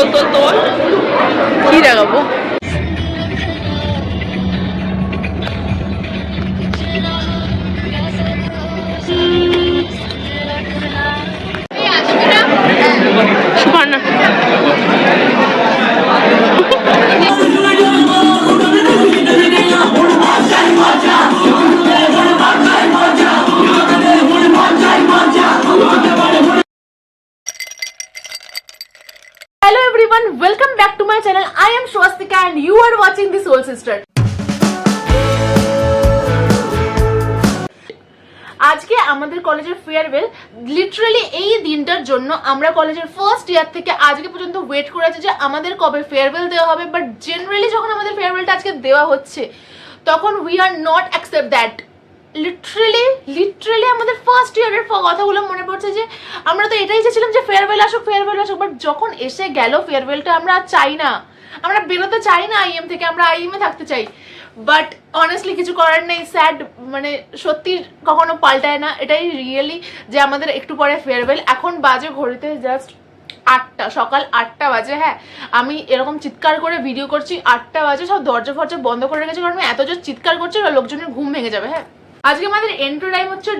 তোল কি দেখাবো? Suborna Hello everyone, welcome back to my channel. I am Swastika and you are watching The Soul Sister. আজকে আমাদের কলেজের ফেয়ারওয়েল। লিটারালি এই দিনটার জন্য আমরা কলেজের ফার্স্ট ইয়ার থেকে আজকে পর্যন্ত ওয়েট করে আছি যে আমাদের কবে ফেয়ারওয়েল দেওয়া হবে। বাট জেনারেলি যখন আমাদের ফেয়ারওয়েলটা আজকে দেওয়া হচ্ছে তখন we are not accept that. Literally আমাদের ফার্স্ট ইয়ারের কথাগুলো মনে পড়ছে যে আমরা তো এটাই চেয়েছিলাম যে ফেয়ারওয়েল আসুক। বাট যখন এসে গেল ফেয়ারওয়েলটা আমরা চাই না, আমরা বেরোতে চাই না আইএম থেকে, আমরা আইএমে থাকতে চাই। বাট অনেস্টলি কিছু করার নেই, স্যাড, মানে সত্যি কখনো পাল্টায় না। এটাই রিয়েলি যে আমাদের একটু পরে ফেয়ারওয়েল। এখন বাজে ঘড়িতে জাস্ট 8টা, সকাল 8টা বাজে। হ্যাঁ, আমি এরকম চিৎকার করে ভিডিও করছি, 8টা বাজে, সব দরজা ফরজা বন্ধ করে রেখেছি কারণ আমি এত জোর চিৎকার করছি লোকজনের ঘুম ভেঙে যাবে। হ্যাঁ, আজকে আমাদের এন্ট্রি টাইম হচ্ছে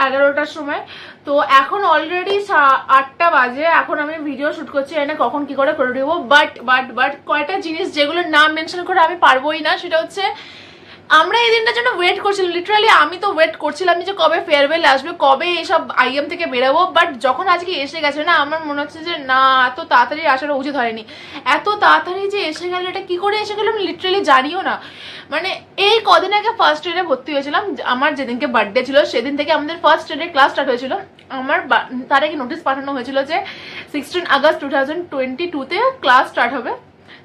11টার সময়। তো এখন অলরেডি 8টা বাজে, এখন আমি ভিডিও শুট করছি, এনে কখন কি করে দেবো। বাট কয়টা জিনিস যেগুলোর নাম মেনশন করে আমি পারবোই না, সেটা হচ্ছে আমরা এই দিনটার জন্য ওয়েট করছিলাম। লিটারালি আমি তো ওয়েট করছিলাম যে কবে ফেয়ারওয়েল আসবে, কবে এইসব আইএম থেকে বেরোবো। বাট যখন আজকে এসে গেছে না, আমার মনে হচ্ছে যে না, এত তাড়াতাড়ি আসাটা উচিত হয়নি। এত তাড়াতাড়ি যে এসে গেল, এটা কি করে এসে গেল আমি লিটারালি জানিও না। মানে এই কদিন আগে ফার্স্ট ইয়ারে ভর্তি হয়েছিলাম, আমার যেদিনকে বার্থডে ছিল সেদিন থেকে আমাদের ফার্স্ট ইয়ারে ক্লাস স্টার্ট হয়েছিল। আমার তার আগে নোটিস পাঠানো হয়েছিল যে 16 আগস্ট 2022-তে ক্লাস স্টার্ট হবে।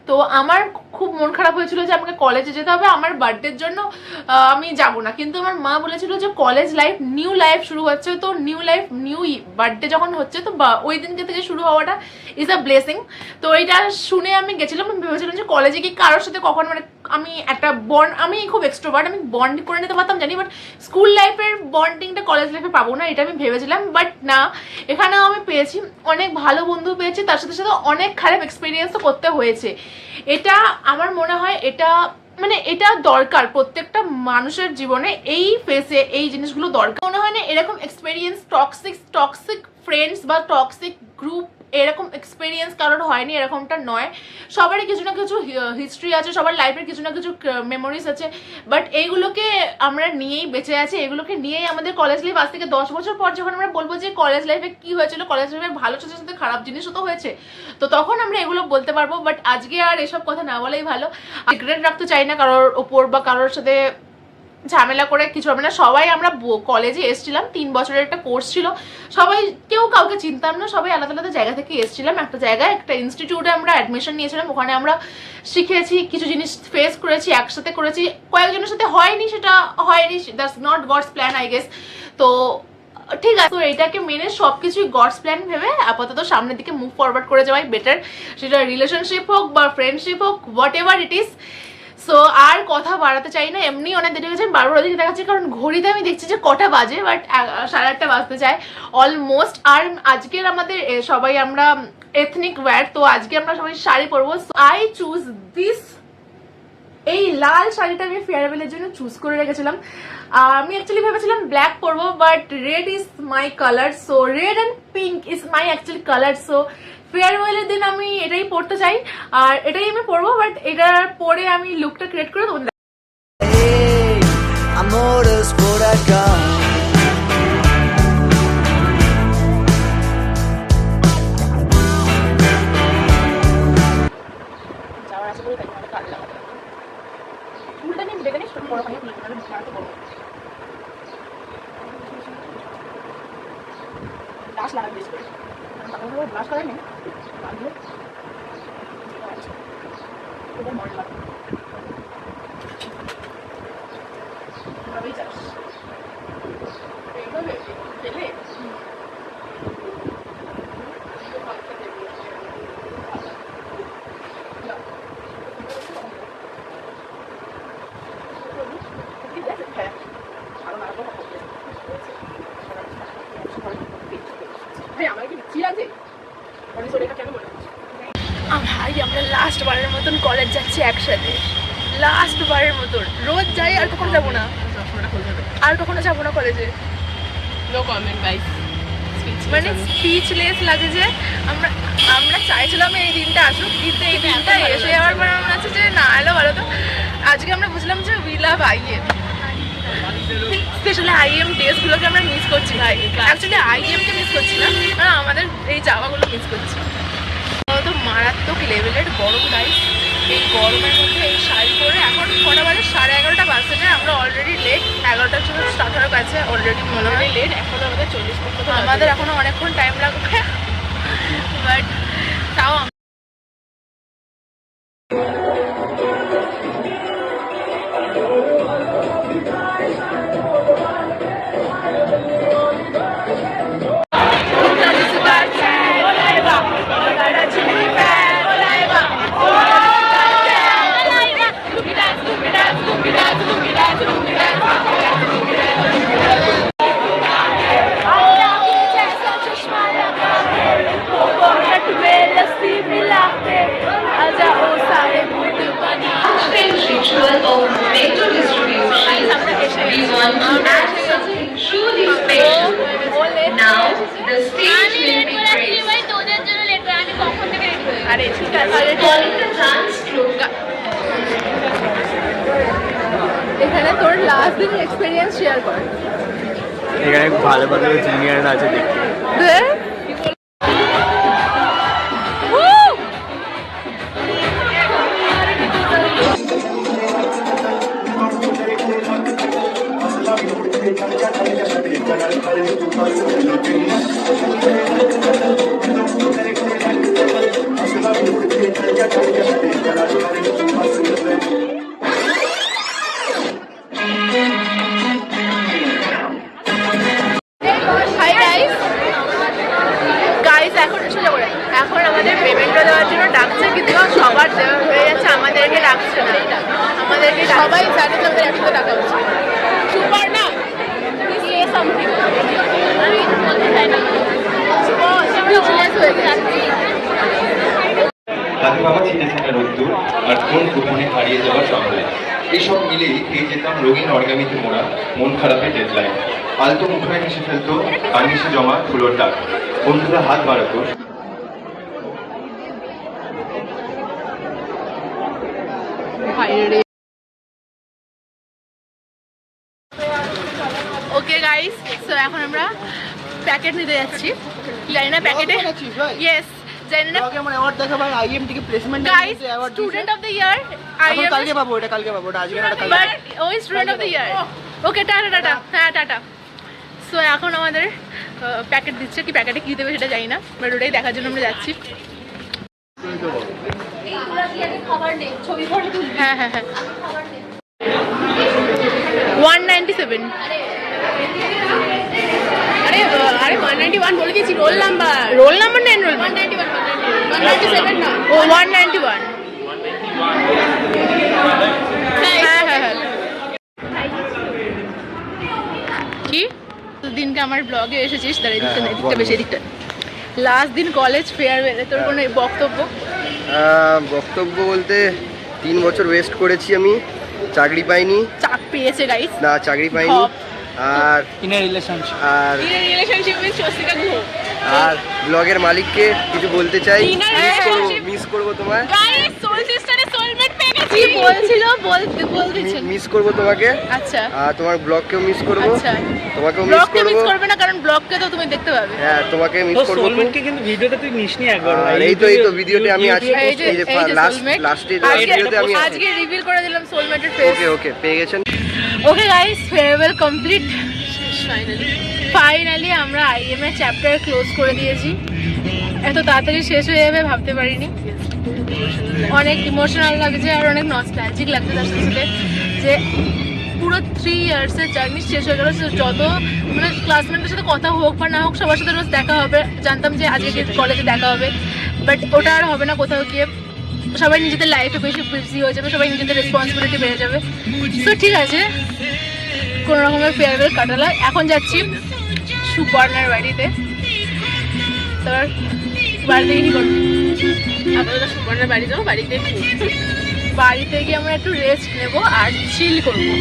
তো আমার খুব মন খারাপ হয়েছিল যে আমাকে কলেজে যেতে হবে আমার বার্থডের জন্য, আমি যাব না। কিন্তু আমার মা বলেছিল যে কলেজ লাইফ, নিউ লাইফ শুরু হচ্ছে, তো নিউ লাইফ নিউ বার্থডে যখন হচ্ছে তো ওই দিনকে থেকে শুরু হওয়াটা ইজ আ ব্লেসিং। তো এটা শুনে আমি গেছিলাম। আমি ভেবেছিলাম যে কলেজে কি কারোর সাথে কখন, মানে আমি একটা বন্ড, আমি খুব এক্সট্রোভার্ট, আমি বন্ড করে নিতে পারতাম জানি, বাট স্কুল লাইফের বন্ডিংটা কলেজ লাইফে পাবো না, এটা আমি ভেবেছিলাম। বাট না, এখানেও আমি পেয়েছি, অনেক ভালো বন্ধু পেয়েছি, তার সাথে সাথে অনেক খারাপ এক্সপিরিয়েন্সও করতে হয়েছে। এটা আমার মনে হয় এটা দরকার প্রত্যেকটা মানুষের জীবনে, এই ফেসে এই জিনিসগুলো দরকার। মনে হয় না এরকম এক্সপিরিয়েন্স টক্সিক ফ্রেন্ডস বা টক্সিক গ্রুপ, এরকম এক্সপিরিয়েন্স কারোর হয়নি, এরকমটা নয়। সবারই কিছু না কিছু হিস্ট্রি আছে, সবার লাইফের কিছু না কিছু মেমোরিজ আছে। বাট এইগুলোকে আমরা নিয়েই বেঁচে আছি, এগুলোকে নিয়েই আমাদের কলেজ লাইফ। আজ থেকে 10 বছর পর যখন আমরা বলবো যে কলেজ লাইফে কি হয়েছিল, কলেজ লাইফে ভালো সাথে সাথে খারাপ জিনিসও তো হয়েছে, তো তখন আমরা এগুলো বলতে পারবো। বাট আজকে আর এসব কথা না বলাই ভালো। রিগ্রেট রাখতে চাই না কারোর ওপর বা কারোর সাথে ঝামেলা করে কিছু হবে না। সবাই আমরা কলেজে এসেছিলাম, 3 বছরের একটা কোর্স ছিল, সবাই কেউ কাউকে চিনতাম না, সবাই আলাদা আলাদা জায়গা থেকে এসেছিলাম। একটা জায়গায় একটা ইনস্টিটিউটে আমরা অ্যাডমিশন নিয়েছিলাম, ওখানে আমরা শিখেছি, কিছু জিনিস ফেস করেছি, একসাথে করেছি, কয়েকজনের সাথে হয়নি, সেটা হয়নি, that's not God's plan I guess. তো ঠিক আছে, তো এইটাকে মেনে সবকিছুই গডস প্ল্যান ভেবে আপাতত সামনের দিকে মুভ ফরওয়ার্ড করে যাওয়াই বেটার, সেটা রিলেশনশিপ হোক বা ফ্রেন্ডশিপ হোক, whatever it is. So আর কথা বাড়াতে চাই না, এমনি অনেক দেরি হয়েছে, আমি 12টার দিকে দেখাচ্ছি কারণ ঘড়িতে আমি দেখছি যে কটা বাজে, বাট 8:30 বাজতে চায় অলমোস্ট। আর আজকের আমাদের সবাই আমরা এথনিক ওয়্যার, তো আজকে আমরা সবাই শাড়ি পরবো। আই চুজ দিস, এই লাল শাড়িটা আমি ফেয়ারওয়েলের জন্য চুজ করে রেখেছিলাম। আমি অ্যাকচুয়ালি ভেবেছিলাম ব্ল্যাক পরবো, but red is my colour, so red and pink is my actually colour. So ফেয়ারওয়েলের দিন আমি এটাই পরতে চাই আর এটাই আমি পরবো। বাট এটা পরে আমি লুকটা ক্রিয়েট করে দেবো। ব্লাশ করাই নেই, ভাই আমরা লাস্ট বারের মতন কলেজ যাচ্ছি একসাথে, লাস্ট বারের মতন। রোজ যাই, আর কখনো যাবো না, আর কখনো যাবো না কলেজে। No comment guys. মানে স্পিচলেস লাগে যে আমরা আমরা চাইছিলাম এই দিনটা আসুক, কিন্তু এই দিনটা এসে যাওয়ার পর মনে হচ্ছে যে না এলো ভালো। তো আজকে আমরা বুঝলাম যে we love IM, specially IM ডেজগুলোকে আমরা মিস করছি ভাই। অ্যাকচুয়ালি আইএমকে মিস করছি না, মানে আমাদের এই যাওয়াগুলো মিস করছি। তো মারাত্মক লেভেলের গরম গাইস, এই গরমের মধ্যে এই শাড়ি পরে এখন কটা বাজে, 11:30 বাজছে না, আমরা অলরেডি লেট। 11টার সময় স্টার্ট হওয়ার কাছে অলরেডি মনে হয় লেট, এখনো আমাদের 40 মিনিট, আমাদের এখনো অনেকক্ষণ টাইম লাগবে, বাট তাও ritual of tomato distribution, we want to add something truly special. Now, the stage will be graced. আরে ঠিক আছে, Calling the dance group. এখানে তোর লাস্ট দিন এক্সপেরিয়েন্স শেয়ার কর। এখানে ভালো ভালো জুনিয়ররা আছে দেখতে। এখন আমাদের পেমেন্টটা দেওয়ার জন্য ডাকছে, কিন্তু সবার দেওয়া হয়ে যাচ্ছে, আমাদেরকে ডাকছে না। আমাদেরকে সবাই জানে যে আমাদের একসাথে ডাকা উচিত। সুপার না সামথিং আমি বলতে চাই না, হয়ে গেছে। তাতে বাবা ছিটে থাকা রোদ্দুর আর কোন গোপনে হারিয়ে যাওয়ার সংগ্রাম, এসব মিলেই পেয়ে যেতাম রঙিন অর্গামিতে মোড়া মন খারাপের ডেডলাইন। আলতো মুখে হেসে ফেলতো কানিসে জমা ফুলোর ডাক, বন্ধুরা হাত বাড়াতো। ওকে গাইস, সো এখন আমরা প্যাকেট নিতে যাচ্ছি। জানি না প্যাকেটে, ইয়েস জানি না আমার অ্যাওয়ার্ড দেখা ভাই, আইএম থেকে placement guys, student of the year IIM. কালকে পাবো এটা, কালকে পাবো এটা, আজকে না কালকে। বাট ওই student of the year. Okay tata tata, হ্যাঁ টাটা। সো এখন আমাদের প্যাকেট দিচ্ছে, কি প্যাকেটে কি দেবে সেটা জানি না, বাট ওটাই দেখার জন্য আমরা যাচ্ছি। হ্যাঁ হ্যাঁ হ্যাঁ, 197। আরে আরে 191 বলে দিয়েছি, রোল নাম্বার না এনরোলমেন্ট 197 না, ও 191। হ্যাঁ হ্যাঁ হ্যাঁ। কি দিনকে আমার ব্লগে এসেছিস, তার এদিকটা বেশি, এদিকটা লাস্ট দিন কলেজ ফেয়ারওয়েলে তোর কোনো বক্তব্য? বক্তব্য বলতে 3 বছর ওয়েস্ট করেছি আমি, চাকরি পাইনি। চাক পেয়েছে গাইস, না চাকরি পাইনি। আর আর রিলেশনশিপ উইথ স্বস্তিকা গুহ। আর ব্লগের মালিককে কিছু বলতে চাই, মিস করবো তোমায়। গাইস, সোল সিস্টারে সোলমেট পেয়ে গেছি। কি বলছিল বলতেছেন? মিস করবো তোমাকে। আচ্ছা, আর তোমার ব্লগকেও মিস করবো, আচ্ছা। তোমাকেও মিস ব্লগকে মিস করবো। করবে না, কারণ ব্লগকে তো তুমি দেখতে পাবে। হ্যাঁ তোমাকে মিস করবো। সোলমেটকে কিন্তু ভিডিওতে তুই নিসনি একবার। আর এই তো ভিডিওতে আমি আছি, এই যে লাস্টে সোলমেট ভিডিওতে আমি আছি। আজকে রিভিল করে দিলাম সোলমেটের ফেস। ওকে ওকে পেয়ে গেছেন। Okay guys, farewell complete. Finally আমরা আইএম এর চ্যাপ্টার ক্লোজ করে দিয়েছি। এত তাড়াতাড়ি শেষ হয়ে যাবে ভাবতে পারিনি। অনেক ইমোশনাল লাগছে আর অনেক নস্টালজিক লাগছে তার সাথে, যে পুরো 3 ইয়ার্সের জার্নি শেষ হয়ে গেল। যত মানে ক্লাসমেটের সাথে কথা হোক বা না হোক, সবার সাথে রোজ দেখা হবে, জানতাম যে আজকে কলেজে দেখা হবে, বাট ওটা আর হবে না। কোথাও গিয়ে সবাই নিজেদের লাইফে বেশি বিজি হয়ে যাবে, সবাই নিজেদের রেসপন্সিবিলিটি বেড়ে যাবে। তো ঠিক আছে, কোনো রকমের ফেয়ারওয়েল কাটালাম। এখন যাচ্ছি সুপর্ণার বাড়িতে। তোর বাড়িতে কি করবি? আপাতত আমরা বাড়ি যাবো, বাড়িতে বাড়িতে গিয়ে আমরা একটু রেস্ট নেব আর চিল করবো।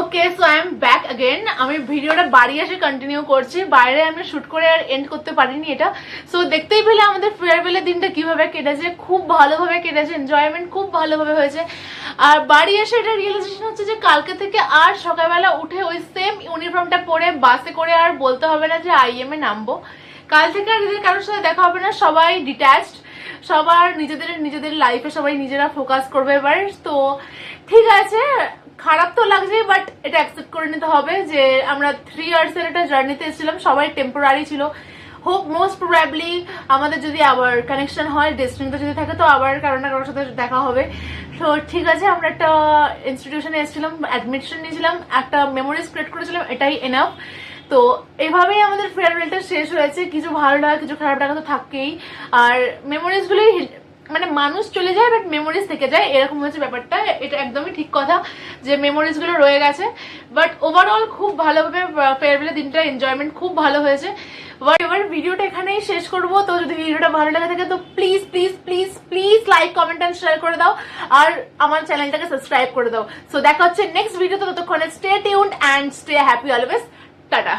Okay, so I am back again. আমি ভিডিওটা বাড়ি এসে কন্টিনিউ করছি, বাইরে আমি শুট করে আর এন্ড করতে পারিনি এটা। সো দেখতেই পেলে আমাদের ফেয়ারওয়েলের দিনটা কিভাবে কেটেছে, খুব ভালোভাবে কেটেছে, এনজয়মেন্ট খুব ভালোভাবে হয়েছে। আর বাড়ি এসে এটা রিয়েলাইজেশন হচ্ছে যে কালকে থেকে আর সকালবেলা উঠে ওই সেম ইউনিফর্মটা পরে বাসে করে আর বলতে হবে না যে আইএম এ নামবো। কাল থেকে আর এদের কারোর সাথে দেখা হবে না, সবাই ডিট্যাচড, সবার নিজেদের লাইফে সবাই নিজেরা ফোকাস করবে এবার। তো ঠিক আছে, খারাপ তো লাগছে, বাট এটা অ্যাকসেপ্ট করে নিতে হবে যে আমরা 3 ইয়ার্স এর একটা জার্নিতে এসেছিলাম, সবাই টেম্পোরারি ছিল। হোপ মোস্ট প্রবাবলি আমাদের যদি আবার কানেকশন হয়, ডেস্টিনিতে যদি থাকে, তো আবার কারো না কারোর সাথে দেখা হবে। তো ঠিক আছে, আমরা একটা ইনস্টিটিউশনে এসেছিলাম, অ্যাডমিশন নিয়েছিলাম, একটা মেমোরিজ ক্রিয়েট করেছিলাম, এটাই এনাফ। তো এইভাবেই আমাদের ফেয়ারওয়েলটা শেষ হয়েছে। কিছু ভালো লাগা, কিছু খারাপ লাগা তো থাকবেই। আর মেমোরিজগুলি মানে মানুষ চলে যায় বাট মেমোরিজ থেকে যায়, এরকম হচ্ছে ব্যাপারটা। এটা একদমই ঠিক কথা যে মেমোরিজ গুলো রয়ে গেছে, বাট ওভারঅল খুব ভালোভাবে ফেয়ারওয়েলের দিনটা এনজয়মেন্ট খুব ভালো হয়েছে। এবার ভিডিওটা এখানেই শেষ করবো। তো যদি ভিডিওটা ভালো লাগে থাকে তো please please please please like, comment and share করে দাও, আর আমার চ্যানেলটাকে সাবস্ক্রাইব করে দাও। সো দেখা হচ্ছে নেক্সট ভিডিওতে, ততক্ষণে stay tuned and stay happy always. Tata.